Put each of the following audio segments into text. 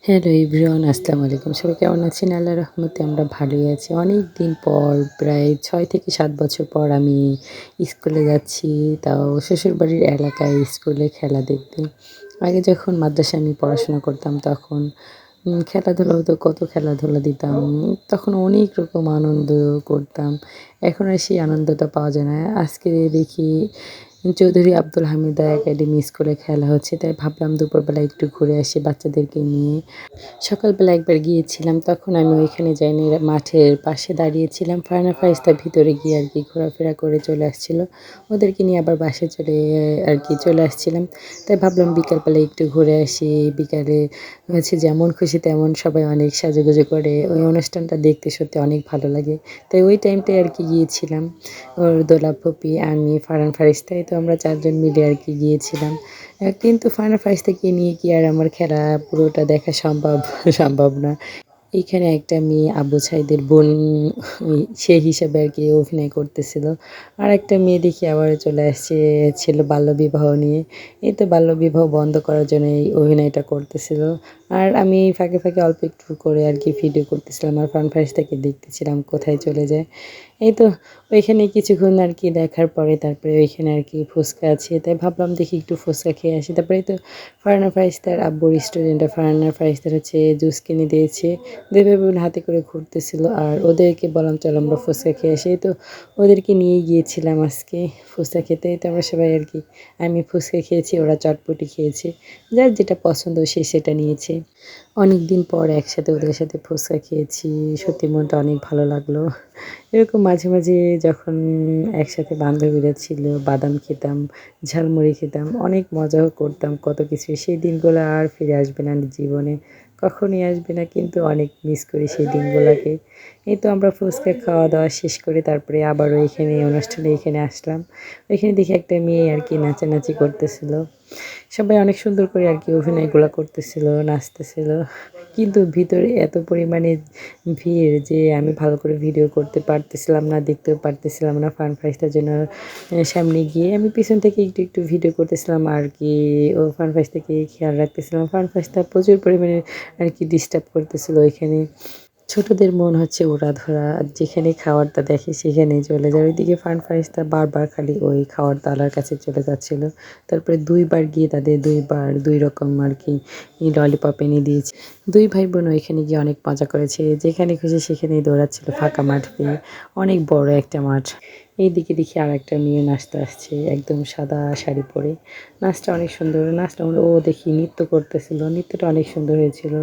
Hello everyone, আসসালামু আলাইকুম। সবাই কেমন আছেন? আল্লাহর রহমতে আমরা ভালোই আছি। অনেক দিন পর প্রায় ৬ থেকে ৭ বছর পর আমি স্কুলে যাচ্ছি। তাও শ্বশুরবাড়ির এলাকায় স্কুলে খেলা দেখতে। আগে যখন মাদ্রাসায় আমি পড়াশোনা করতাম তখন খেলাধুলা হতো, কত খেলাধুলা দিতাম। তখন অনেক রকম আনন্দ করতাম। এখন আর সেই আনন্দটা পাওয়া যায় না। আজকে দেখি চৌধুরী আব্দুল হামিদা একাডেমি স্কুলে খেলা হচ্ছে, তাই ভাবলাম দুপুরবেলা একটু ঘুরে আসি বাচ্চাদেরকে নিয়ে। সকালবেলা একবার গিয়েছিলাম, তখন আমি ওইখানে যাইনি। মাঠের পাশে দাঁড়িয়েছিলাম। ফারহানা ফারিস্তা ভিতরে গিয়ে আরকি ঘোরাফেরা করে চলে আসছিল। ওদেরকে নিয়ে আবার বাসায় আরকি চলে আসছিলাম। তাই ভাবলাম বিকালবেলা একটু ঘুরে আসি। বিকালে হচ্ছে যেমন খুশি তেমন সবাই অনেক সাজুগুজু করে। ওই অনুষ্ঠানটা দেখতে সত্যি অনেক ভালো লাগে। তাই ওই টাইমটায় আরকি গিয়েছিলাম। ওর দোলা ফুপি, আমি, ফারহান ফারিস্তা, এই তো আমরা ৪ জন মিলে আরকি গিয়েছিলাম। কিন্তু ফারহানা ফারিস্তাকে নিয়ে কি আর আমার খেলা পুরোটা দেখা সম্ভব? সম্ভব না। এইখানে একটা মেয়ে আবু সাইদের বোন সে হিসেবে আরকি অভিনয় করতেছিল। আরেকটা মেয়ে দেখি আবারও চলে আসছে ছিল বাল্যবিবাহ নিয়ে। এই তো বাল্যবিবাহ বন্ধ করার জন্য এই অভিনয়টা করতেছিল। আর আমি ফাঁকে, ফাঁকে অল্প একটু করে আরকি ভিডিও করতেছিলাম। আর ফারহান ফারিস্তাকে দেখতেছিলাম কোথায় চলে যায়। এই তো ওইখানে কিছুক্ষণ আরকি দেখার পরে তারপরে ওইখানে আরকি ফুচকা আছে। তাই ভাবলাম দেখি একটু ফুচকা খেয়ে আসি। তারপরে এই তো ফারহানা ফারিস্তার আব্বুর রেস্টুরেন্টে ফারহানা ফারিস্তার হচ্ছে জুস কিনে দিয়েছে। ২ ভাই বোন হাতে করে ঘুরতেছিল। আর ওদেরকে বললাম চলো আমরা ফুচকা খেয়ে আসি। এই তো ওদেরকে নিয়েই গিয়েছিলাম আজকে ফুচকা খেতে। এই তো আমরা সবাই আরকি, আমি ফুচকা খেয়েছি, ওরা চটপটি খেয়েছে। যার যেটা পছন্দ সে সেটা নিয়েছে। অনেকদিন পর একসাথে ওদের সাথে ফুচকা খেয়েছি। সত্যি মনটা অনেক ভালো লাগলো। এরকম মাঝে, মাঝে যখন একসাথে বান্ধবীরা ছিল, বাদাম খেতাম, ঝালমুড়ি খেতাম, অনেক মজাও করতাম কত কিছু। সেই দিনগুলো আর ফিরে আসবে না জীবনে। কখনোই আসবে না, কিন্তু অনেক মিস করি সেই দিনগুলাকে। এই তো আমরা ফুচকা খাওয়া-দাওয়া শেষ করে তারপরে আবারও এখানে আসলাম। ওইখানে দেখি একটা মেয়ে আরকি নাচানাচি করতেছিল। সবাই অনেক সুন্দর করে আরকি অভিনয়গুলা করতেছিল, নাচতেছিল। কিন্তু ভিতরে এত পরিমাণে ভিড় যে আমি ভালো করে ভিডিও করতে পারতেছিলাম না, দেখতেও পারতেছিলাম না। ফান ফাইজটার জন্য সামনে গিয়ে আমি পিছন থেকে একটু, একটু ভিডিও করতেছিলাম আরকি। ও ফান ফাইজ থেকে খেয়াল রাখতেছিলাম। ফান ফাইজটা প্রচুর পরিমাণে আরকি ডিস্টার্ব করতেছিল ওইখানে। ছোটদের মন হচ্ছে উড়াধরা। যেখানে খাওয়ারটা দেখে সেখানেই চলে যায়। ওইদিকে ফান ফারিস্তা বারবার খালি ওই খাওয়ার তালার কাছে চলে যাচ্ছিল। তারপরে ২ বার গিয়ে তাদের ২ বার ২ রকম আরকি ললিপপ এনে দিয়েছি। ২ ভাই বোন ওইখানে গিয়ে অনেক মজা করেছে। যেখানে খুশি সেখানেই দৌড়াচ্ছিল ফাঁকা মাঠ পেয়ে। অনেক বড় একটা মাঠ। এইদিকে দেখি আরেকটা মেয়ে নাচতে আসছে একদম সাদা শাড়ি পরে। নাচটা অনেক সুন্দর। নাচটা ও দেখি নৃত্য করতেছিল। নৃত্যটা অনেক সুন্দর হয়েছিল।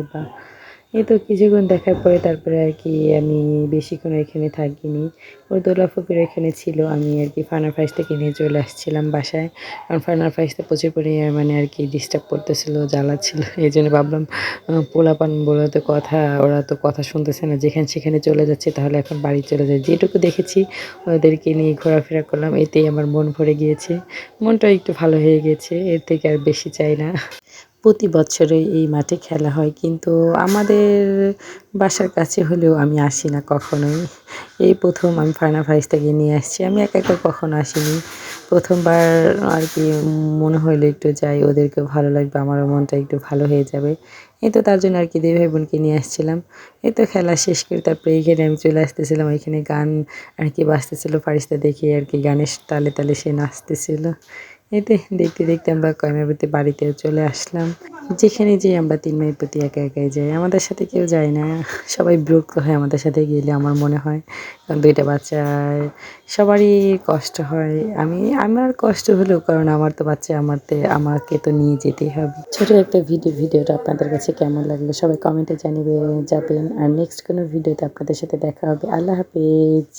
এই তো কিছুক্ষণ দেখার পরে তারপরে আরকি আমি বেশিক্ষণ এখানে থাকিনি। ওর দোলা ফুপির এখানে ছিল। আমি আরকি ফারহানা ফারিস্তাকে নিয়ে চলে আসছিলাম বাসায়। কারণ ফারহানা ফারিস্তা প্রচুর পরিমাণে আরকি ডিস্টার্ব করতেছিল, জ্বালাচ্ছিল। এজন্য ভাবলাম পোলাপান বলে তো কথা, ওরা তো কথা শুনতেছে না। যেখানে সেখানে চলে যাচ্ছে, তাহলে এখন বাড়ি চলে যাই। যেটুকু দেখেছি ওদেরকে নিয়ে ঘোরাফেরা করলাম। এতেই আমার মন ভরে গিয়েছে। মনটা একটু ভালো হয়ে গেছে। এর থেকে আর বেশি চাই না। প্রতি বছরে এই মাঠে খেলা হয়, কিন্তু আমাদের বাসার কাছে হলেও আমি আসি না কখনোই। এই ১ম আমি ফারহানা ফারিস্তাকে নিয়ে আসছি। আমি একা, একা কখনো আসিনি। ১ম বার আরকি মনে হইলো একটু যাই, ওদেরকেও ভালো লাগবে, আমারও মনটা একটু ভালো হয়ে যাবে। এই তো তার জন্য আরকি ২ ভাই বোনকে নিয়ে আসছিলাম। এই তো খেলা শেষ করে তারপরে এইখানে আমি চলে আসতেছিলাম। এইখানে গান আরকি বাজতেছিল। ফারিস্তা দেখি আরকি গানের তালে, তালে সে নাচতেছিল। এতে দেখতে, দেখতে আমরা কয়মাবতী বাড়িতেও চলে আসলাম। যেখানে যাই আমরা ৩ মাইপতি একা, একাই যাই। আমাদের সাথে কেউ যায় না। সবাই বিরক্ত হয় আমাদের সাথে গেলে, আমার মনে হয়। কারণ ২ টা বাচ্চা, সবারই কষ্ট হয়। আমার কষ্ট হলেও, কারণ আমার তো বাচ্চা, আমাকে তো নিয়ে যেতেই হবে। ছোট একটা ভিডিওটা আপনাদের কাছে কেমন লাগলো সবাই কমেন্টে জানাবে যাবেন। আর নেক্সট কোনো ভিডিওতে আপনাদের সাথে দেখা হবে। আল্লাহ হাফেজ।